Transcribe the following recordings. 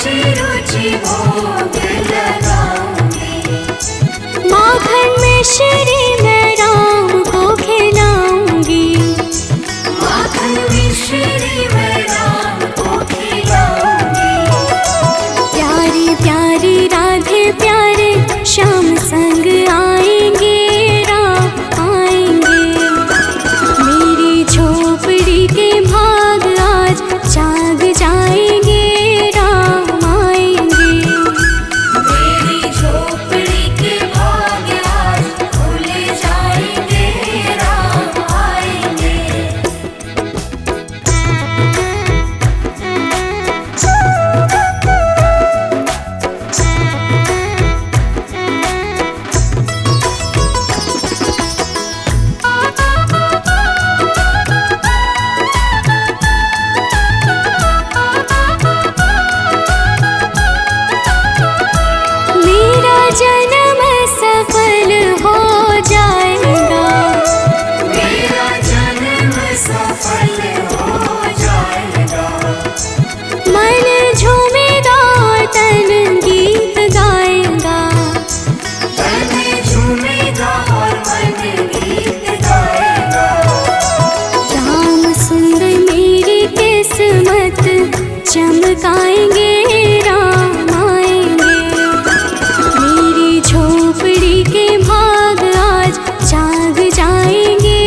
रुचि रुचि भोग लगाऊंगी। माखन में श्री मैं राम को खिलाऊंगी। माखन में श्री मैं राम को खिलाऊंगी। प्यारी प्यारी राधे प्यारे श्याम संग आएंगे, राम आएंगे। मेरी झोपड़ी के भाग आज जाग जाएंगे, राम आएंगे। मेरी झोपड़ी के भाग आज खुल जाएंगे, राम आएंगे। मेरा जन्म सफल हो जाएगा। मेरा जन्म सफल हो जाएगा। मन झूमेगा और तन गीत गाएगा। तन झूमेगा और मन गीत गाएगा। राम सुंदर मेरी किस्मत चमकाएंगे, राम आएंगे। मेरी झोपड़ी के भाग आज जाग जाएंगे,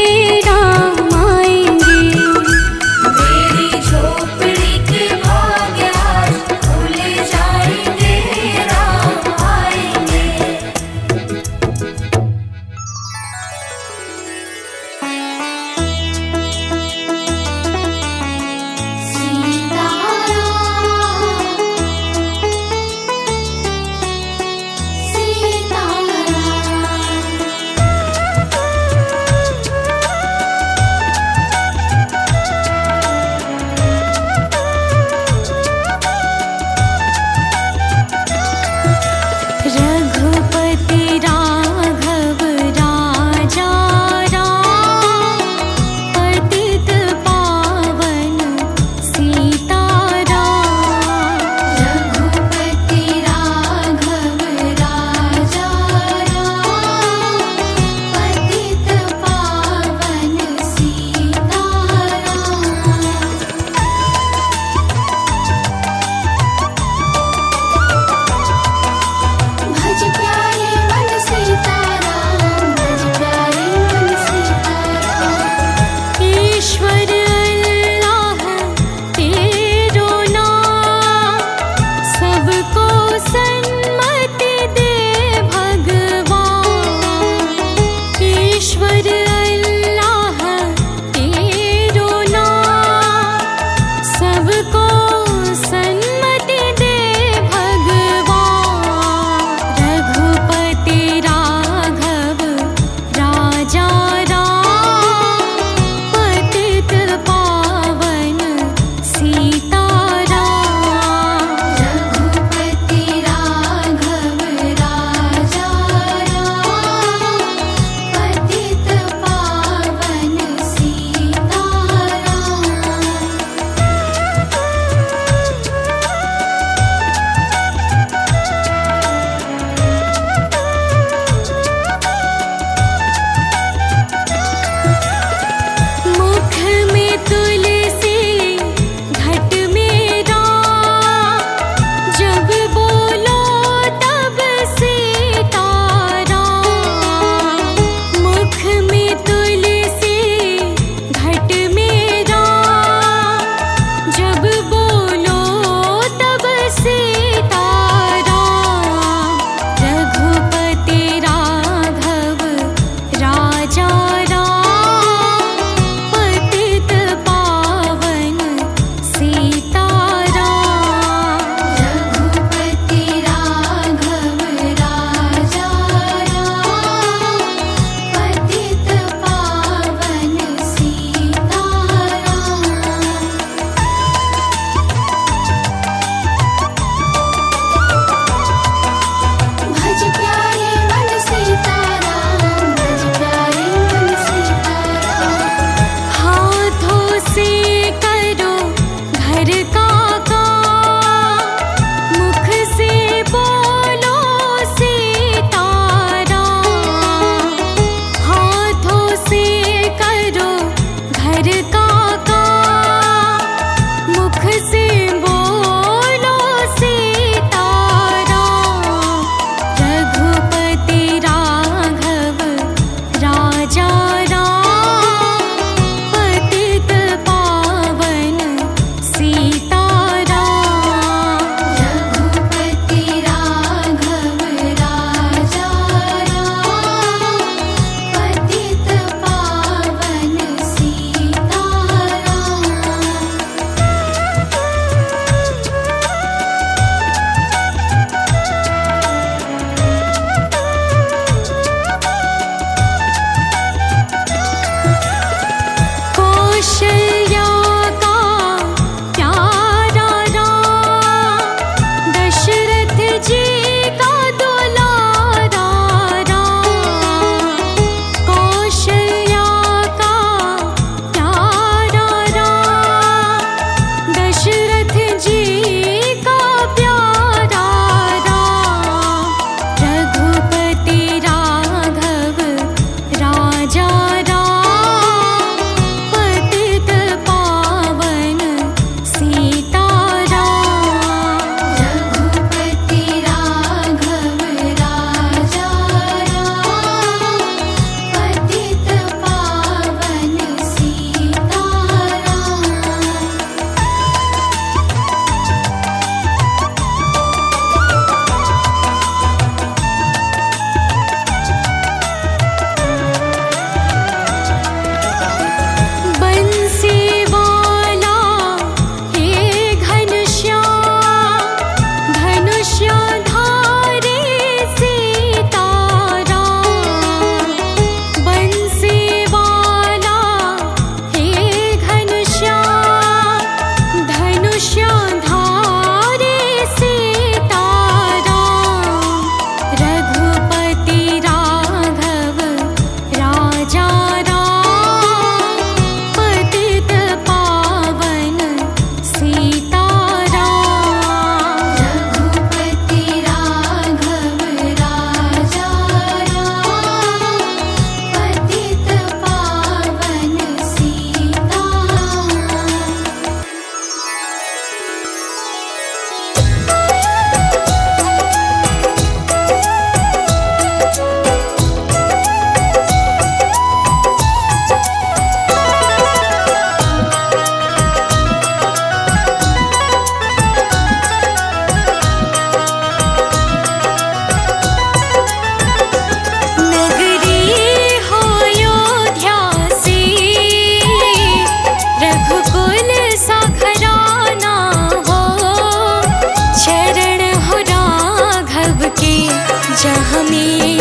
राम आएंगे। मेरी झोपड़ी के भाग आज खुल जाएंगे, राम आएंगे। सीताराम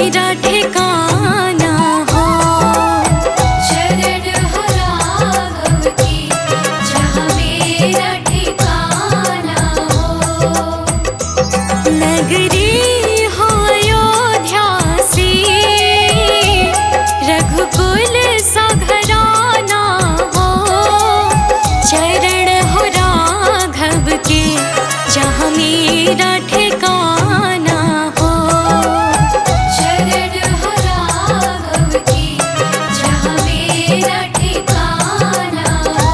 मेरा ठिकाना हो। शरण हो राघव की जहाँ मेरा ठिकाना हो। नगरी हो अयोध्या सी, रघुकुल सा घराना हो। चरण हो राघव के जहाँ मेरा ठिकाना हो। शरण हो राघव की जहाँ मेरा ठिकाना हो।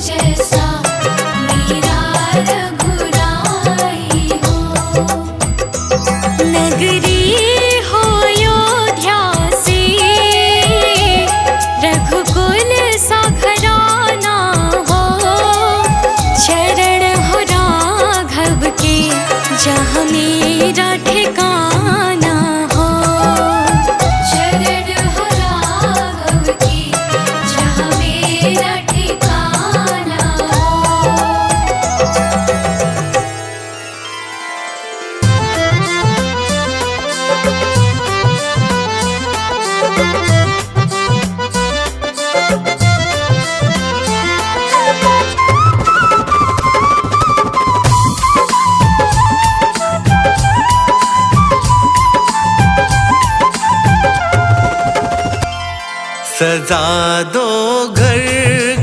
जैसा मेरा रघुराई हो। नगरी हो अयोध्या से रघुकुल सा घराना हो, चरण हो राघव के जहाँ मेरा ठिकाना हो। चरण हो राघव की जहाँ मेरा ठिकाना हो। सजा दो घर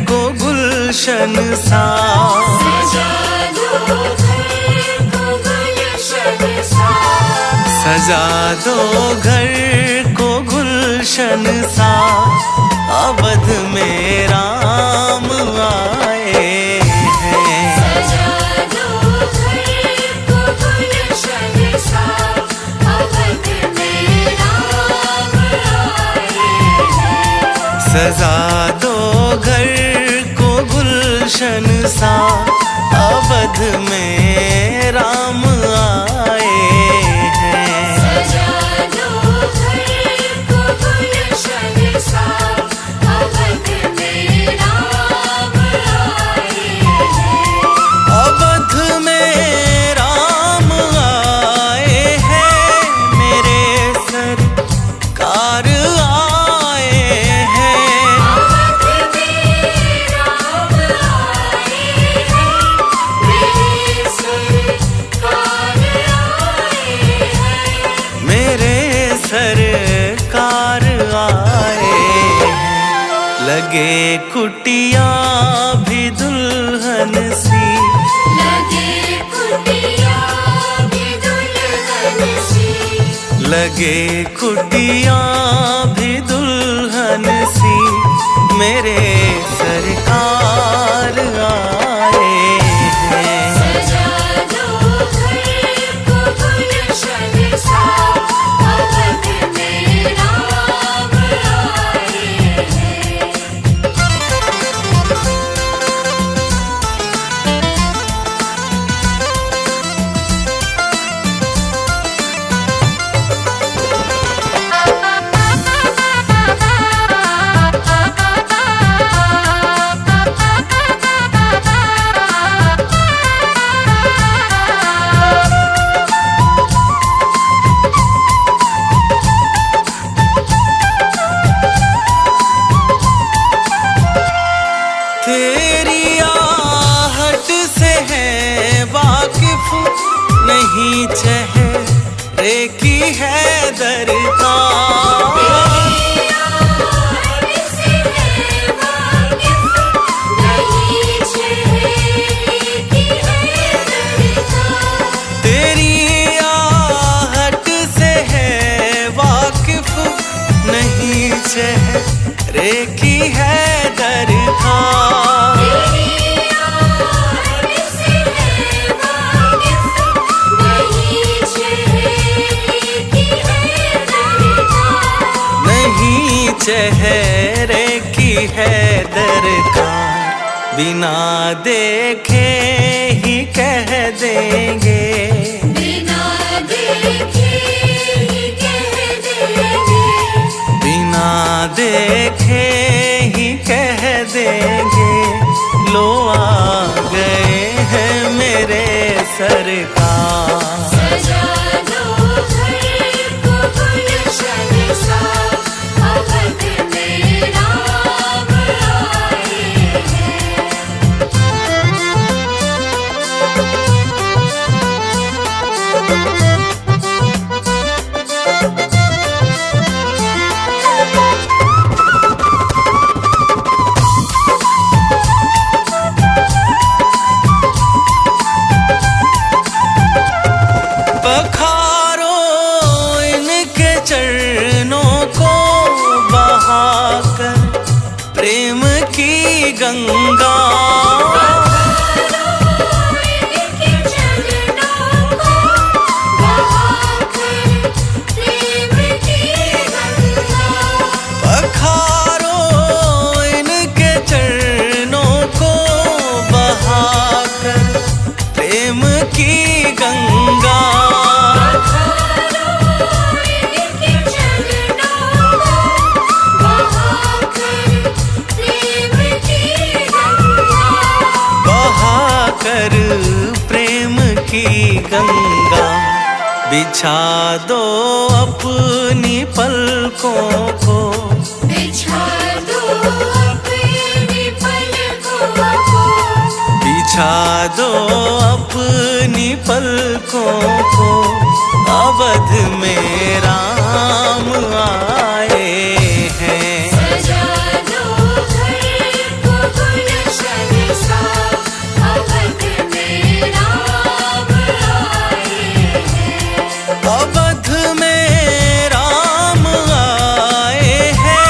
को गुलशन सा, सजा दो घर को गुलशन सा। सजा दो घर को गुलशन सा, अवध में राम आए हैं। सजा दो घर को गुलशन सा, अवध में राम आए हैं। सजा दो घर को गुलशन सा, अवध में राम आए हैं। सजा दो घर को गुलशन सा, अवध में राम आए हैं। अवध में राम आए हैं, मेरे सरकार आए हैं। अवध में राम आए हैं, मेरे सरकार आए हैं। मेरे सरकार आए हैं। लगे कुटिया भी दुल्हन सी, लगे कुटिया भी दुल्हन सी। लगे कुटिया भी दुल्हन सी, मेरे सरकार आए हैं। सजा दो घर को गुलशन सा, अवध में राम आए हैं। तेरी आहट से है वाकिफ, नहीं चेहरे की है दरकार। से है वाकिफ, नहीं चेहरे की है दरकार। तेरी आहट से है वाकिफ, नहीं चेहरे की है दरकार। तेरी आहट से है वाकिफ, नहीं चेहरे की है दरकार। नहीं चेहरे की है दरकार, बिना देखे ही कह देंगे। बिना देखे ही कह देंगे। बिना देखे ही कह देंगे, लो आ गए हैं मेरे सरकार। सजा दो घर को गुलशन सा, अवध में राम आए हैं। गंगा बिछा दो अपनी पलकों को, बिछा दो अपनी पलकों को, बिछा दो अपनी पलकों को। अवध में राम आए हैं, सजा दो घर को गुलशन सा, अवध में राम आए हैं। अवध में राम आए हैं,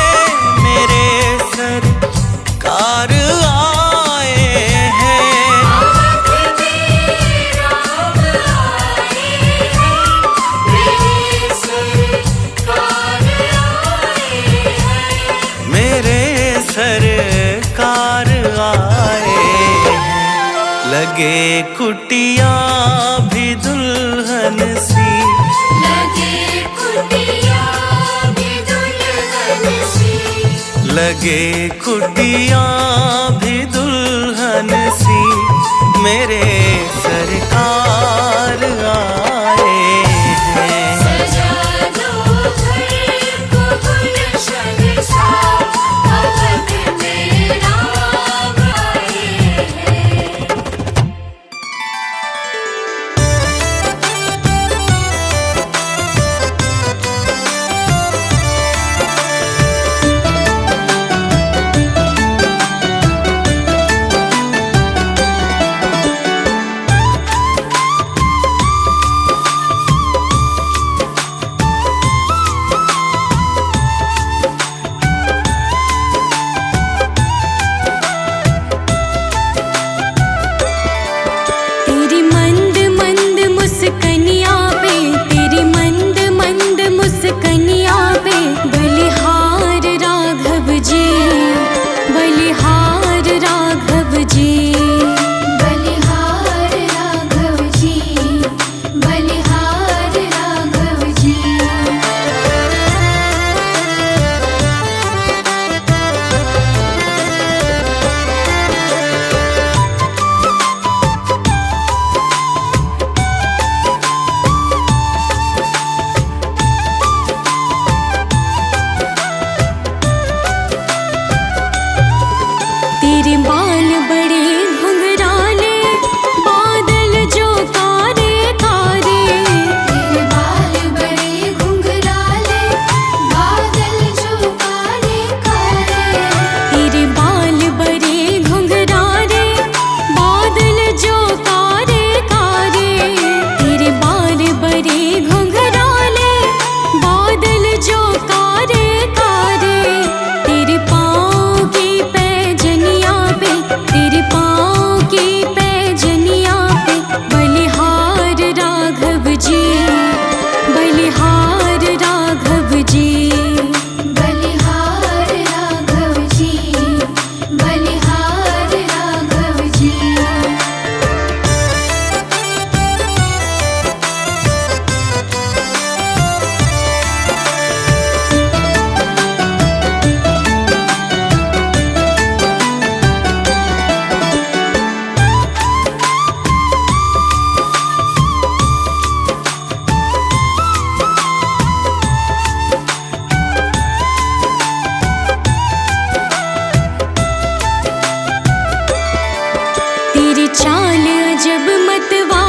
मेरे सरकार आए हैं। अवध में राम आए हैं, मेरे सरकार आए हैं। मेरे सरकार आए हैं। लगे कुटिया भी दुल्हन सी, लगे कुटिया भी दुल्हन सी, लगे कुटिया भी दुल्हन सी। मेरे सरकार आए हैं, सजा दो घर को गुलशन सा, अवध में राम आए हैं। तेरी मंद मंद मुस्कनिया पे, तेरी मंद मंद मुस्कनिया पे, बलिहार राघव जी, बलिहार राघव जी, बलिहार राघव जी, बलिहार राघव जी। तेरे बाल बड़े घुंघराले, बादल जो कारे कारे, तेरे बाल बड़े घुंघराले, बादल जो काले काले। तेरे बाल बड़े घुंघराले, बादल जो कारे कारे, तेरे बाल बड़े घुंघराले, बादल जो कारे कारे। तेरे पाँव की पैजनिया पे, तेरे पाँव की पैजनिया पे, बलिहार राघव जी, बलिहार राघव जी, बलिहार राघव जी, बलिहार राघव जी। तेरी चाल अजब मतवा